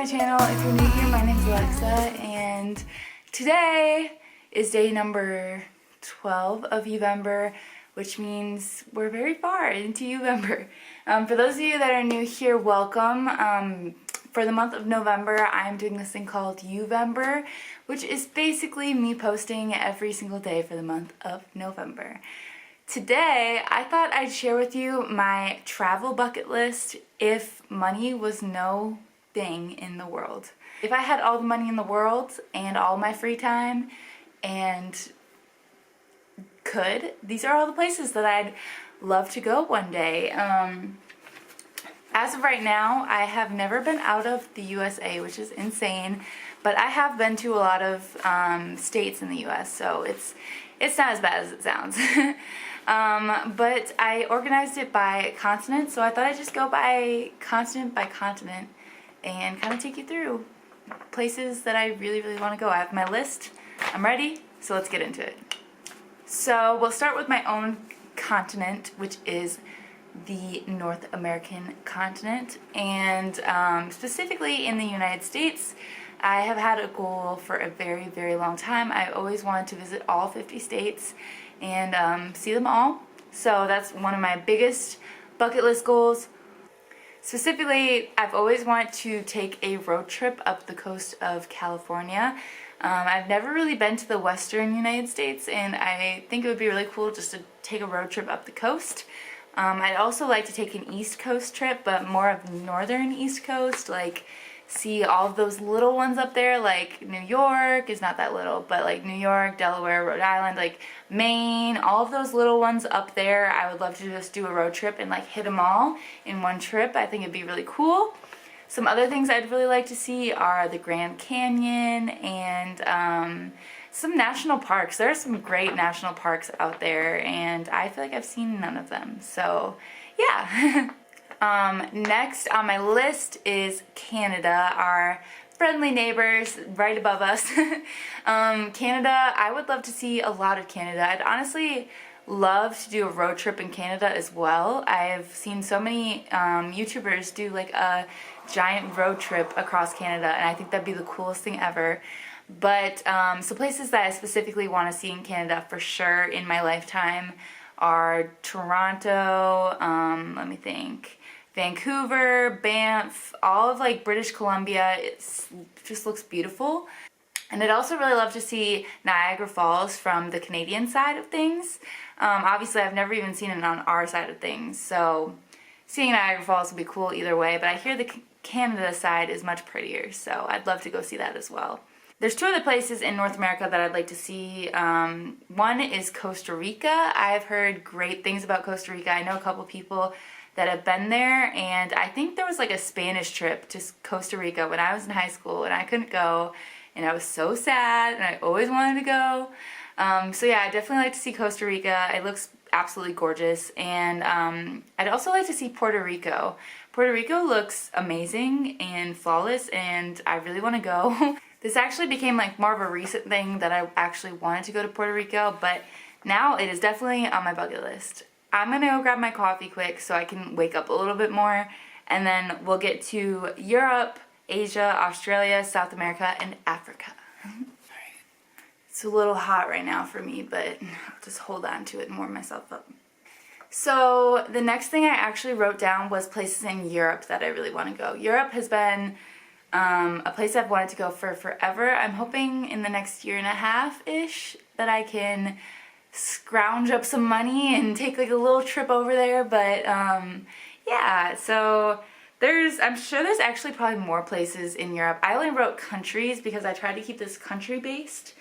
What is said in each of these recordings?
my channel. If you're new here, my name's Alexa, and today is day number 12 of November, which means we're very far into November. For those of you that are new here, welcome. For the month of November, I'm doing this thing called November, which is basically me posting every single day for the month of November. Today, I thought I'd share with you my travel bucket list if money was no thing in the world. If I had all the money in the world and all my free time and these are all the places that I'd love to go one day. As of right now, I have never been out of the USA, which is insane, but I have been to a lot of states in the US, so it's not as bad as it sounds. But I organized it by continent, so I thought I'd just go by continent and kind of take you through places that I really want to go. I have my list, I'm ready, so let's get into it. So we'll start with my own continent, which is the North American continent, and specifically in the United States. I have had a goal for a very long time. I always wanted to visit all 50 states and see them all. So that's one of my biggest bucket list goals. Specifically, I've always wanted to take a road trip up the coast of California. I've never really been to the western United States, and I think it would be really cool just to take a road trip up the coast. I'd also like to take an East Coast trip, but more of northern East Coast, like see all of those little ones up there, like New York is not that little, but like New York, Delaware, Rhode Island, like Maine, all of those little ones up there. I would love to just do a road trip and like hit them all in one trip. I think it'd be really cool. Some other things I'd really like to see are the Grand Canyon and some national parks. There are some great national parks out there, and I feel like I've seen none of them. So yeah. Next on my list is Canada, our friendly neighbors right above us. Canada, I would love to see a lot of Canada. I'd honestly love to do a road trip in Canada as well. I've seen so many YouTubers do like a giant road trip across Canada, and I think that'd be the coolest thing ever. But so places that I specifically want to see in Canada for sure in my lifetime are Toronto, let me think, Vancouver, Banff, all of like British Columbia. It just looks beautiful. And I'd also really love to see Niagara Falls from the Canadian side of things. Obviously I've never even seen it on our side of things, so seeing Niagara Falls would be cool either way, but I hear the Canada side is much prettier, so I'd love to go see that as well. There's two other places in North America that I'd like to see. One is Costa Rica. I've heard great things about Costa Rica. I know a couple people that have been there, and I think there was like a Spanish trip to Costa Rica when I was in high school and I couldn't go, and I was so sad and I always wanted to go. So yeah, I'd definitely like to see Costa Rica. It looks absolutely gorgeous. And I'd also like to see Puerto Rico. Puerto Rico looks amazing and flawless, and I really want to go. This actually became like more of a recent thing that I actually wanted to go to Puerto Rico, but now it is definitely on my bucket list. I'm gonna go grab my coffee quick so I can wake up a little bit more, and then we'll get to Europe, Asia, Australia, South America, and Africa. It's a little hot right now for me, but I'll just hold on to it and warm myself up. So the next thing I actually wrote down was places in Europe that I really want to go. Europe has been a place I've wanted to go for forever. I'm hoping in the next year and a half-ish that I can scrounge up some money and take like a little trip over there, but yeah, so I'm sure there's actually probably more places in Europe. I only wrote countries because I tried to keep this country based,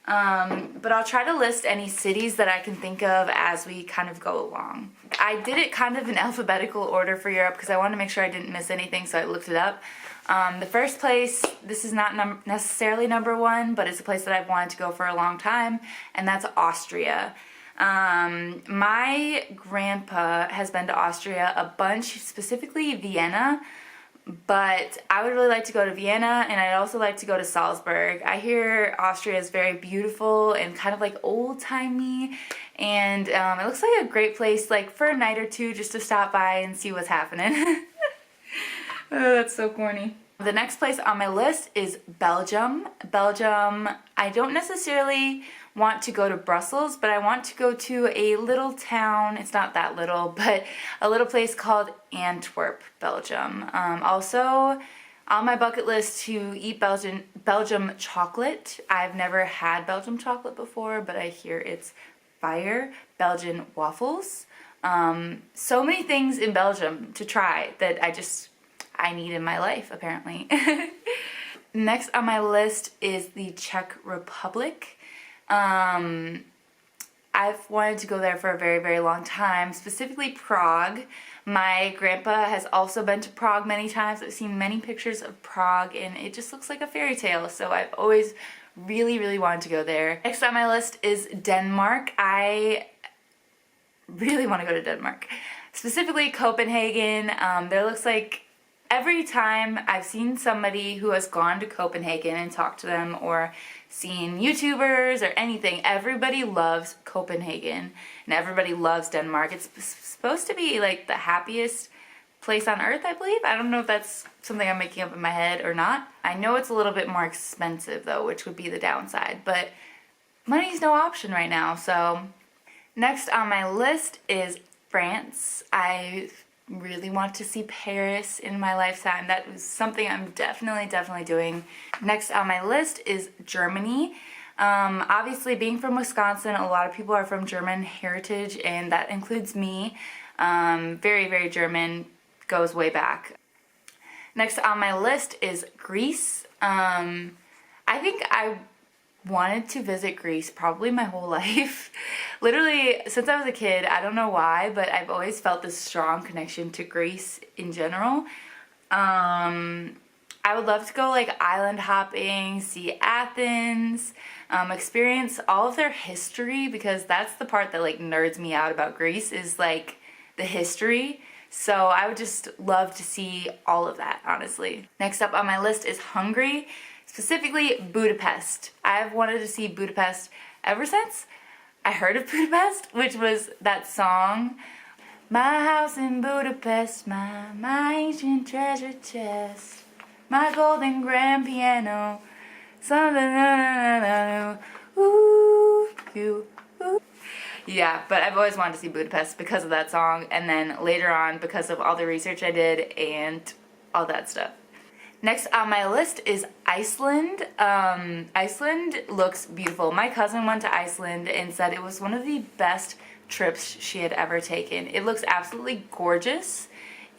but I'll try to list any cities that I can think of as we kind of go along. I did it kind of in alphabetical order for Europe because I wanted to make sure I didn't miss anything, so I looked it up. The first place, this is not necessarily number one, but it's a place that I've wanted to go for a long time, and that's Austria. My grandpa has been to Austria a bunch, specifically Vienna, but I would really like to go to Vienna, and I'd also like to go to Salzburg. I hear Austria is very beautiful and kind of like old-timey, and it looks like a great place like for a night or two just to stop by and see what's happening. Oh, that's so corny. The next place on my list is Belgium. Belgium, I don't necessarily want to go to Brussels, but I want to go to a little town. It's not that little, but a little place called Antwerp, Belgium. Also, on my bucket list to eat Belgium chocolate. I've never had Belgium chocolate before, but I hear it's fire. Belgian waffles. So many things in Belgium to try that I need in my life, apparently. Next on my list is the Czech Republic. I've wanted to go there for a very, very long time, specifically Prague. My grandpa has also been to Prague many times. I've seen many pictures of Prague and it just looks like a fairy tale, so I've always really, really wanted to go there. Next on my list is Denmark. I really want to go to Denmark. Specifically Copenhagen. There looks like every time I've seen somebody who has gone to Copenhagen and talked to them or seen YouTubers or anything, everybody loves Copenhagen and everybody loves Denmark. It's supposed to be like the happiest place on earth, I believe. I don't know if that's something I'm making up in my head or not. I know it's a little bit more expensive though, which would be the downside, but money's no option right now. So next on my list is France. I really want to see Paris in my lifetime. That is something I'm definitely doing. Next on my list is Germany. Obviously, being from Wisconsin, a lot of people are from German heritage, and that includes me. Very, very German, goes way back. Next on my list is Greece. I think I wanted to visit Greece probably my whole life. Literally, since I was a kid, I don't know why, but I've always felt this strong connection to Greece in general. I would love to go like island hopping, see Athens, experience all of their history, because that's the part that like nerds me out about Greece, is like the history. So I would just love to see all of that, honestly. Next up on my list is Hungary, specifically Budapest. I've wanted to see Budapest ever since I heard of Budapest, which was that song, my house in Budapest, my ancient treasure chest, my golden grand piano, something, ooh, you, ooh. Yeah, but I've always wanted to see Budapest because of that song, and then later on because of all the research I did and all that stuff. Next on my list is Iceland. Iceland looks beautiful. My cousin went to Iceland and said it was one of the best trips she had ever taken. It looks absolutely gorgeous,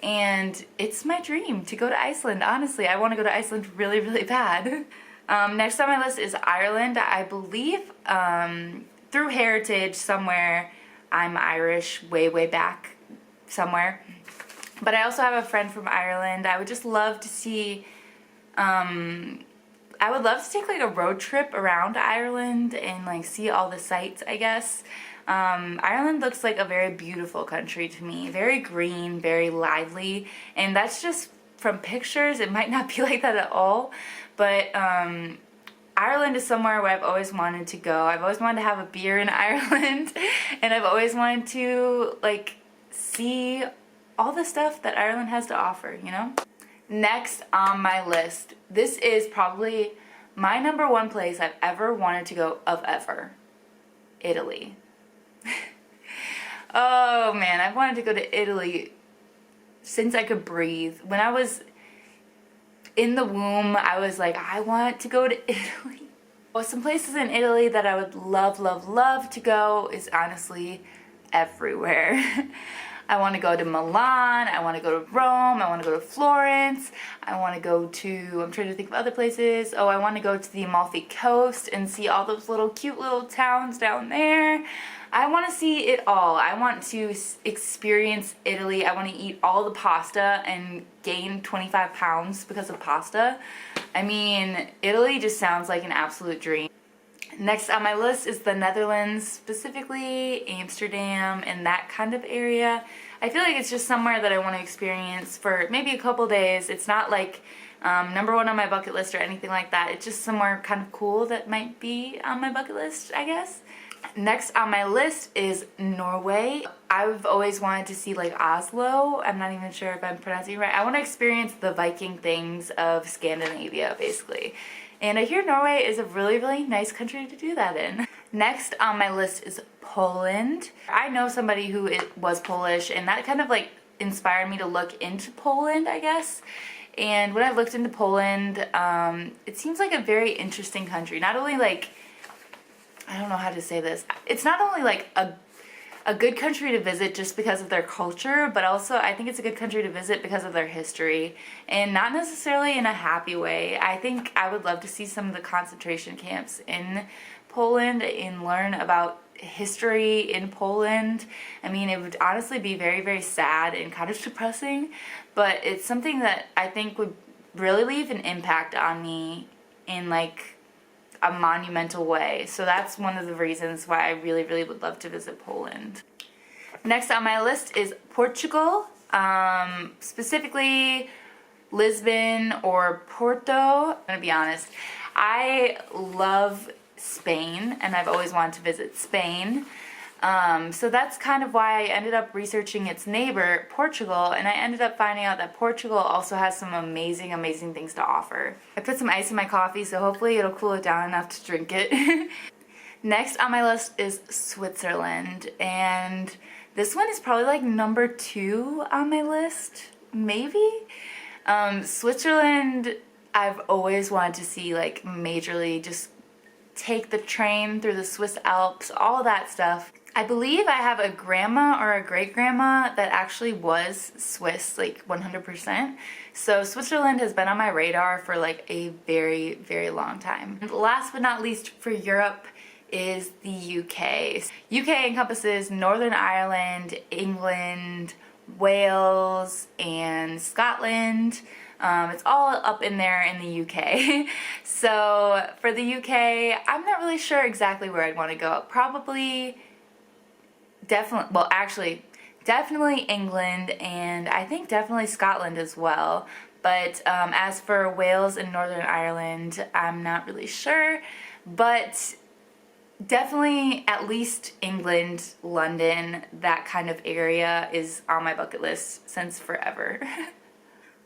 and it's my dream to go to Iceland. Honestly, I want to go to Iceland really, really bad. Next on my list is Ireland. I believe through heritage somewhere I'm Irish, way, way back somewhere. But I also have a friend from Ireland. I would just love to see, I would love to take like a road trip around Ireland and like see all the sights, I guess. Ireland looks like a very beautiful country to me. Very green, very lively. And that's just from pictures. It might not be like that at all. But Ireland is somewhere where I've always wanted to go. I've always wanted to have a beer in Ireland. And I've always wanted to like see all the stuff that Ireland has to offer, you know? Next on my list, this is probably my number one place I've ever wanted to go of ever. Italy. Oh man, I've wanted to go to Italy since I could breathe. When I was in the womb, I was like, I want to go to Italy. Well, some places in Italy that I would love, love, love to go is honestly everywhere. I want to go to Milan, I want to go to Rome, I want to go to Florence, I want to go to, I'm trying to think of other places. Oh, I want to go to the Amalfi Coast and see all those little cute little towns down there. I want to see it all. I want to experience Italy. I want to eat all the pasta and gain 25 pounds because of pasta. I mean, Italy just sounds like an absolute dream. Next on my list is the Netherlands, specifically Amsterdam and that kind of area. I feel like it's just somewhere that I want to experience for maybe a couple days. It's not like number one on my bucket list or anything like that. It's just somewhere kind of cool that might be on my bucket list, I guess. Next on my list is Norway. I've always wanted to see like Oslo. I'm not even sure if I'm pronouncing it right. I want to experience the Viking things of Scandinavia, basically. And I hear Norway is a really, really nice country to do that in. Next on my list is Poland. I know somebody who was Polish, and that kind of like inspired me to look into Poland, I guess. And when I looked into Poland, it seems like a very interesting country. Not only like, I don't know how to say this. It's not only like a good country to visit just because of their culture, but also I think it's a good country to visit because of their history, and not necessarily in a happy way. I think I would love to see some of the concentration camps in Poland and learn about history in Poland. I mean, it would honestly be very, very sad and kind of depressing, but it's something that I think would really leave an impact on me in like a monumental way. So that's one of the reasons why I really, really would love to visit Poland. Next on my list is Portugal, specifically Lisbon or Porto. I'm gonna be honest, I love Spain and I've always wanted to visit Spain. So that's kind of why I ended up researching its neighbor, Portugal, and I ended up finding out that Portugal also has some amazing, amazing things to offer. I put some ice in my coffee, so hopefully it'll cool it down enough to drink it. Next on my list is Switzerland, and this one is probably like number 2 on my list, maybe? Switzerland, I've always wanted to see like majorly, just take the train through the Swiss Alps, all that stuff. I believe I have a grandma or a great-grandma that actually was Swiss, like 100%. So Switzerland has been on my radar for like a very, very long time. And last but not least for Europe is the UK. UK encompasses Northern Ireland, England, Wales, and Scotland. It's all up in there in the UK. So for the UK, I'm not really sure exactly where I'd want to go. Probably, definitely England, and I think definitely Scotland as well. But as for Wales and Northern Ireland, I'm not really sure. But definitely at least England, London, that kind of area is on my bucket list since forever.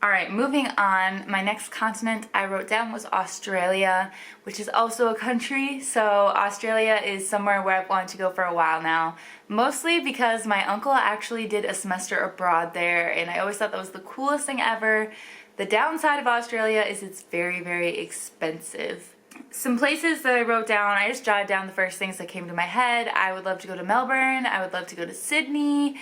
Alright, moving on, my next continent I wrote down was Australia, which is also a country. So Australia is somewhere where I've wanted to go for a while now, mostly because my uncle actually did a semester abroad there, and I always thought that was the coolest thing ever. The downside of Australia is it's very, very expensive. Some places that I wrote down, I just jotted down the first things that came to my head. I would love to go to Melbourne, I would love to go to Sydney,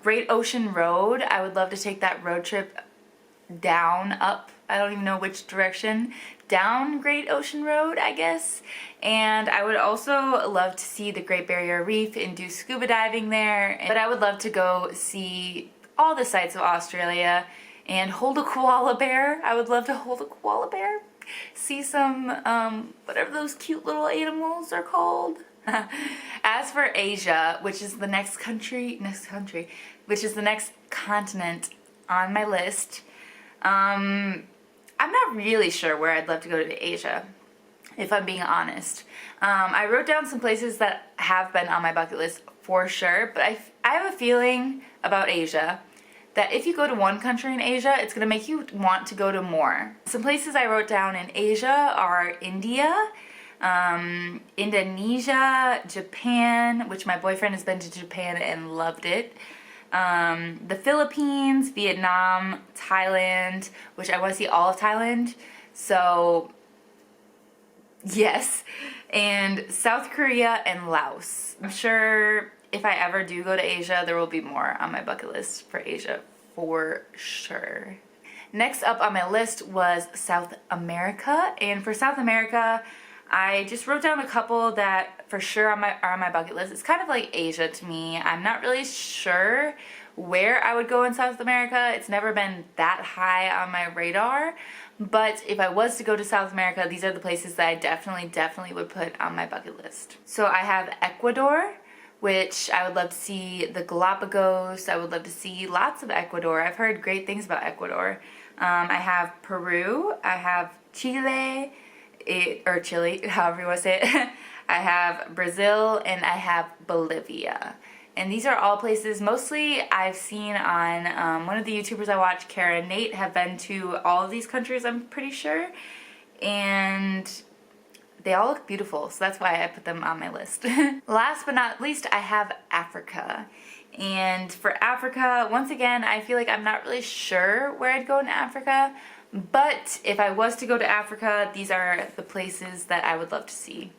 Great Ocean Road. I would love to take that road trip down, up, I don't even know which direction, down Great Ocean Road, I guess. And I would also love to see the Great Barrier Reef and do scuba diving there. But I would love to go see all the sights of Australia and hold a koala bear. I would love to hold a koala bear. See some, whatever those cute little animals are called. As for Asia, which is the next continent on my list, I'm not really sure where I'd love to go to Asia, if I'm being honest. I wrote down some places that have been on my bucket list for sure, but I have a feeling about Asia that if you go to one country in Asia, it's going to make you want to go to more. Some places I wrote down in Asia are India, Indonesia, Japan, which my boyfriend has been to Japan and loved it, the Philippines, Vietnam, Thailand, which I want to see all of Thailand, so yes, and South Korea and Laos. I'm sure if I ever do go to Asia, there will be more on my bucket list for Asia, for sure. Next up on my list was South America, and for South America, I just wrote down a couple that for sure are on my bucket list. It's kind of like Asia to me. I'm not really sure where I would go in South America. It's never been that high on my radar. But if I was to go to South America, these are the places that I definitely would put on my bucket list. So I have Ecuador, which I would love to see the Galapagos. I would love to see lots of Ecuador. I've heard great things about Ecuador. I have Peru. I have Chile. Or Chile, however you want to say it. I have Brazil, and I have Bolivia. And these are all places mostly I've seen on one of the YouTubers I watch, Kara and Nate, have been to all of these countries, I'm pretty sure. And they all look beautiful, so that's why I put them on my list. Last but not least, I have Africa. And for Africa, once again, I feel like I'm not really sure where I'd go in Africa, but if I was to go to Africa, these are the places that I would love to see.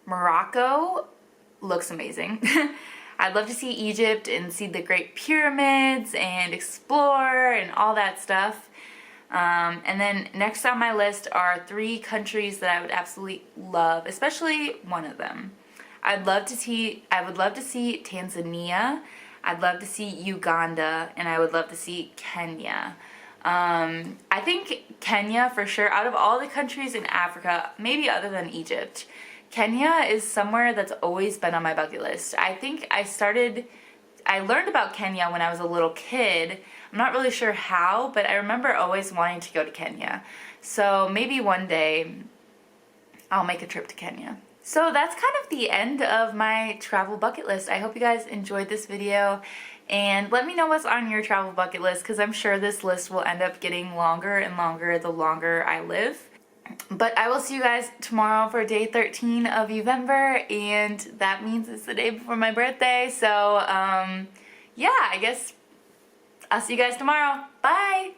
Morocco looks amazing. I'd love to see Egypt and see the Great Pyramids and explore and all that stuff. And then next on my list are 3 countries that I would absolutely love, especially one of them. I would love to see Tanzania, I'd love to see Uganda, and I would love to see Kenya. I think Kenya for sure, out of all the countries in Africa, maybe other than Egypt, Kenya is somewhere that's always been on my bucket list. I think I learned about Kenya when I was a little kid. I'm not really sure how, but I remember always wanting to go to Kenya. So maybe one day I'll make a trip to Kenya. So that's kind of the end of my travel bucket list. I hope you guys enjoyed this video, and let me know what's on your travel bucket list, because I'm sure this list will end up getting longer and longer the longer I live. But I will see you guys tomorrow for day 13 of November, and that means it's the day before my birthday. So yeah, I guess I'll see you guys tomorrow. Bye!